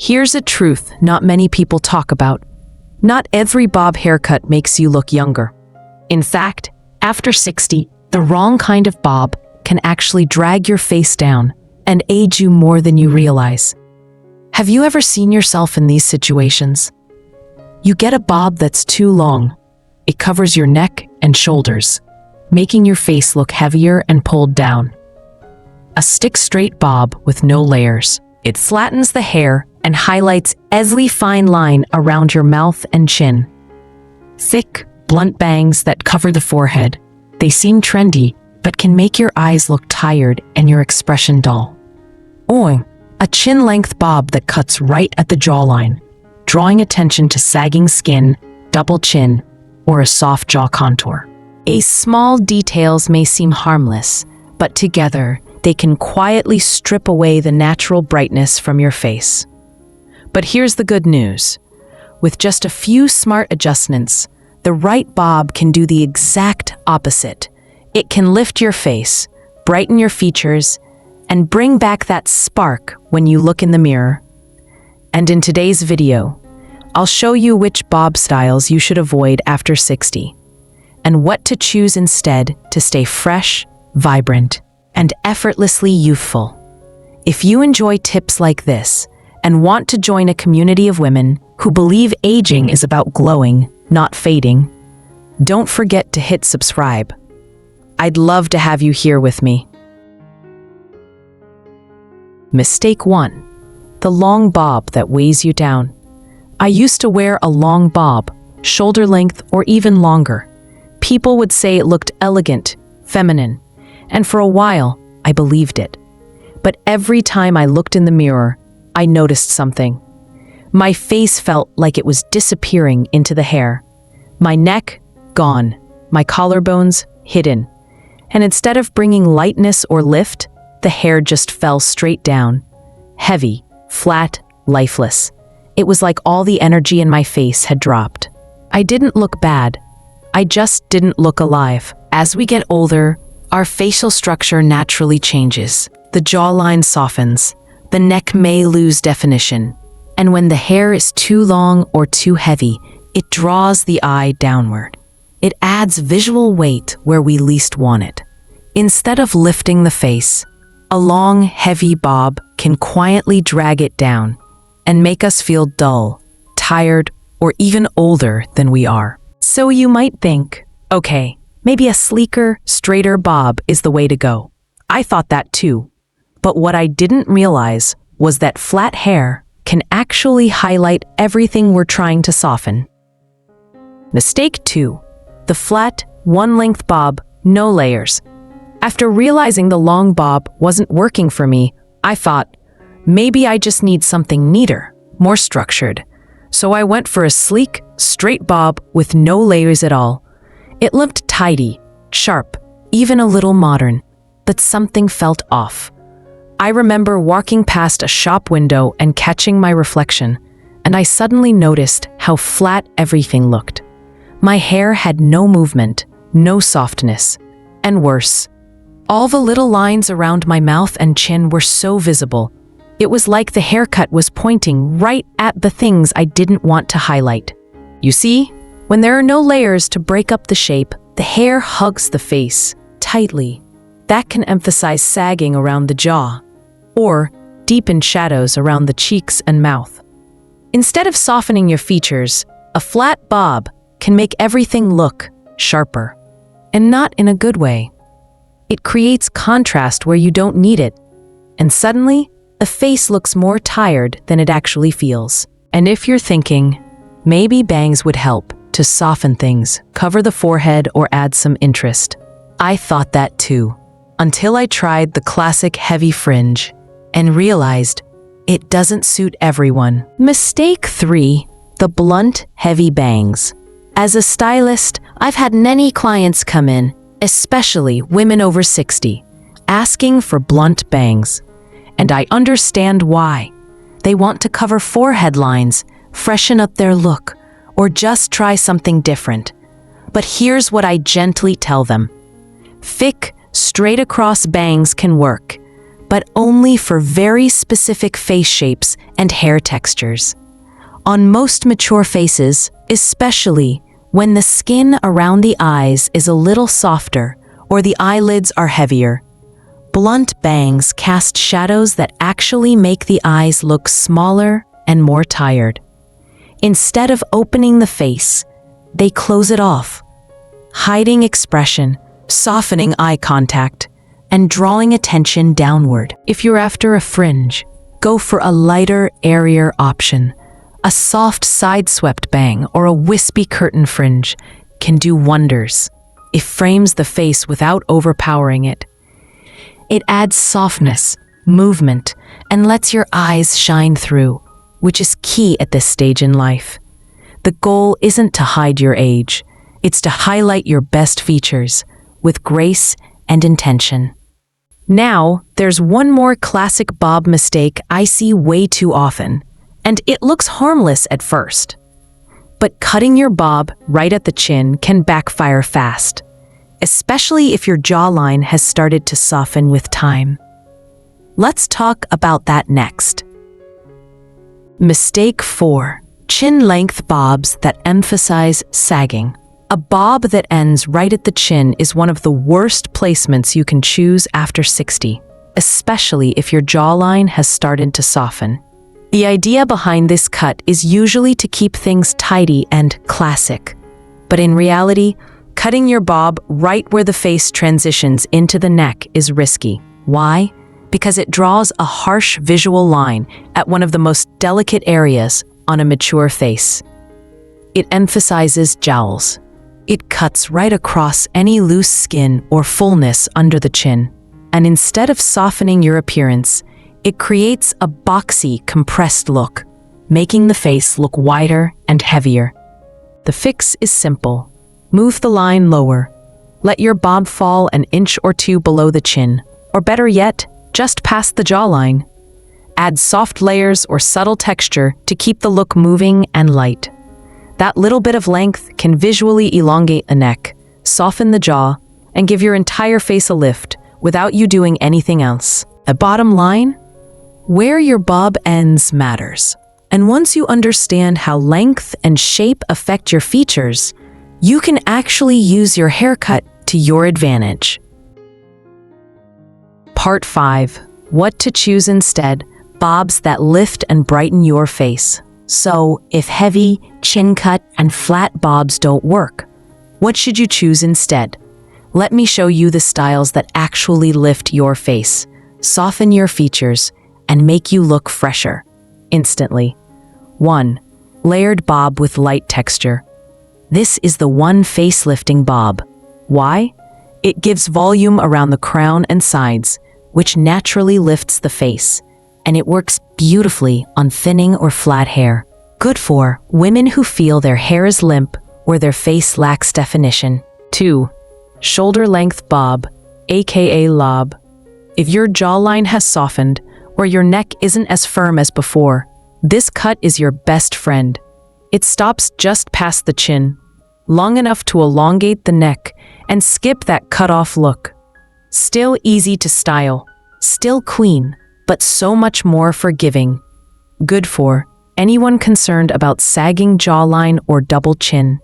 Here's a truth not many people talk about. Not every bob haircut makes you look younger. In fact, after 60, the wrong kind of bob can actually drag your face down and age you more than you realize. Have you ever seen yourself in these situations? You get a bob that's too long. It covers your neck and shoulders, making your face look heavier and pulled down. A stick-straight bob with no layers. It flattens the hair and highlights every fine line around your mouth and chin. Thick, blunt bangs that cover the forehead. They seem trendy, but can make your eyes look tired and your expression dull. Or a chin-length bob that cuts right at the jawline, drawing attention to sagging skin, double chin, or a soft jaw contour. Small details may seem harmless, but together, they can quietly strip away the natural brightness from your face. But here's the good news. With just a few smart adjustments, the right bob can do the exact opposite. It can lift your face, brighten your features, and bring back that spark when you look in the mirror. And in today's video, I'll show you which bob styles you should avoid after 60, and what to choose instead to stay fresh, vibrant, and effortlessly youthful. If you enjoy tips like this and want to join a community of women who believe aging is about glowing, not fading, don't forget to hit subscribe. I'd love to have you here with me. Mistake 1. The long bob that weighs you down. I used to wear a long bob, shoulder length or even longer. People would say it looked elegant, feminine, and for a while, I believed it. But every time I looked in the mirror, I noticed something. My face felt like it was disappearing into the hair. My neck, gone. My collarbones, hidden. And instead of bringing lightness or lift, the hair just fell straight down. Heavy, flat, lifeless. It was like all the energy in my face had dropped. I didn't look bad. I just didn't look alive. As we get older, our facial structure naturally changes. The jawline softens. The neck may lose definition. And when the hair is too long or too heavy, it draws the eye downward. It adds visual weight where we least want it. Instead of lifting the face, a long, heavy bob can quietly drag it down and make us feel dull, tired, or even older than we are. So you might think, okay, maybe a sleeker, straighter bob is the way to go. I thought that too. But what I didn't realize was that flat hair can actually highlight everything we're trying to soften. Mistake 2. The flat, one-length bob, no layers. After realizing the long bob wasn't working for me, I thought, maybe I just need something neater, more structured. So I went for a sleek, straight bob with no layers at all. It looked tidy, sharp, even a little modern, but something felt off. I remember walking past a shop window and catching my reflection, and I suddenly noticed how flat everything looked. My hair had no movement, no softness, and worse, all the little lines around my mouth and chin were so visible. It was like the haircut was pointing right at the things I didn't want to highlight. You see, when there are no layers to break up the shape, the hair hugs the face tightly. That can emphasize sagging around the jaw, or deepen shadows around the cheeks and mouth. Instead of softening your features, a flat bob can make everything look sharper, and not in a good way. It creates contrast where you don't need it, and suddenly, the face looks more tired than it actually feels. And if you're thinking, maybe bangs would help to soften things, cover the forehead, or add some interest, I thought that too, until I tried the classic heavy fringe and realized it doesn't suit everyone. Mistake 3. The blunt, heavy bangs. As a stylist, I've had many clients come in, especially women over 60, asking for blunt bangs. And I understand why. They want to cover forehead lines, freshen up their look, or just try something different. But here's what I gently tell them. Thick, straight across bangs can work, but only for very specific face shapes and hair textures. On most mature faces, especially when the skin around the eyes is a little softer or the eyelids are heavier, blunt bangs cast shadows that actually make the eyes look smaller and more tired. Instead of opening the face, they close it off, hiding expression, softening eye contact, and drawing attention downward. If you're after a fringe, go for a lighter, airier option. A soft side-swept bang or a wispy curtain fringe can do wonders. It frames the face without overpowering it. It adds softness, movement, and lets your eyes shine through, which is key at this stage in life. The goal isn't to hide your age, it's to highlight your best features with grace and intention. Now, there's one more classic bob mistake I see way too often, and it looks harmless at first. But cutting your bob right at the chin can backfire fast, especially if your jawline has started to soften with time. Let's talk about that next. Mistake 4. Chin length bobs that emphasize sagging. A bob that ends right at the chin is one of the worst placements you can choose after 60, especially if your jawline has started to soften. The idea behind this cut is usually to keep things tidy and classic. But in reality, cutting your bob right where the face transitions into the neck is risky. Why? Because it draws a harsh visual line at one of the most delicate areas on a mature face. It emphasizes jowls. It cuts right across any loose skin or fullness under the chin. And instead of softening your appearance, it creates a boxy, compressed look, making the face look wider and heavier. The fix is simple. Move the line lower. Let your bob fall an inch or two below the chin, or better yet, just past the jawline. Add soft layers or subtle texture to keep the look moving and light. That little bit of length can visually elongate a neck, soften the jaw, and give your entire face a lift without you doing anything else. A bottom line? Where your bob ends matters. And once you understand how length and shape affect your features, you can actually use your haircut to your advantage. Part 5. What to choose instead. Bobs that lift and brighten your face. So, if heavy, chin cut, and flat bobs don't work, what should you choose instead? Let me show you the styles that actually lift your face, soften your features, and make you look fresher instantly. 1. Layered bob with light texture. This is the one face-lifting bob. Why? It gives volume around the crown and sides, which naturally lifts the face, and it works beautifully on thinning or flat hair. Good for women who feel their hair is limp or their face lacks definition. 2. Shoulder-length bob, aka lob. If your jawline has softened or your neck isn't as firm as before, this cut is your best friend. It stops just past the chin, long enough to elongate the neck and skip that cut-off look. Still easy to style, still clean, but so much more forgiving. Good for anyone concerned about sagging jawline or double chin.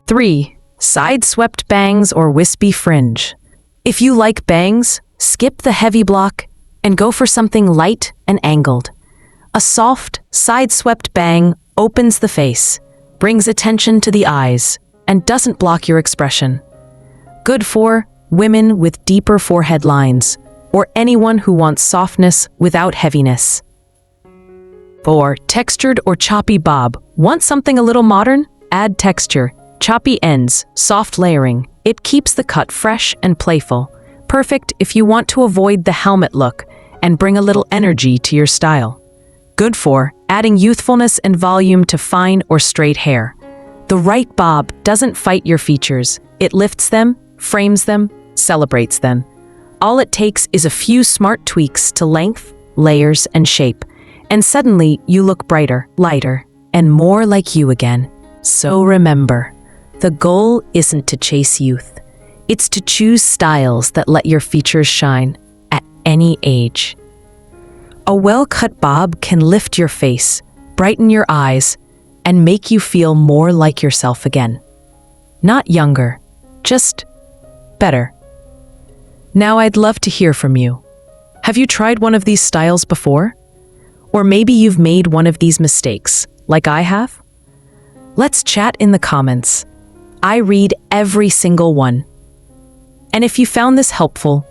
3. Side-swept bangs or wispy fringe. If you like bangs, skip the heavy block and go for something light and angled. A soft, side-swept bang opens the face, brings attention to the eyes, and doesn't block your expression. Good for women with deeper forehead lines, or anyone who wants softness without heaviness. 4. Textured or choppy bob. Want something a little modern? Add texture, choppy ends, soft layering. It keeps the cut fresh and playful. Perfect if you want to avoid the helmet look and bring a little energy to your style. Good for adding youthfulness and volume to fine or straight hair. The right bob doesn't fight your features. It lifts them, frames them, celebrates them. All it takes is a few smart tweaks to length, layers, and shape, and suddenly you look brighter, lighter, and more like you again. So remember, the goal isn't to chase youth. It's to choose styles that let your features shine at any age. A well-cut bob can lift your face, brighten your eyes, and make you feel more like yourself again. Not younger, just better. Now I'd love to hear from you. Have you tried one of these styles before? Or maybe you've made one of these mistakes, like I have? Let's chat in the comments. I read every single one. And if you found this helpful,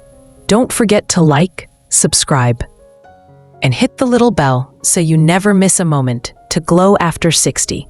don't forget to like, subscribe, and hit the little bell so you never miss a moment to glow after 60.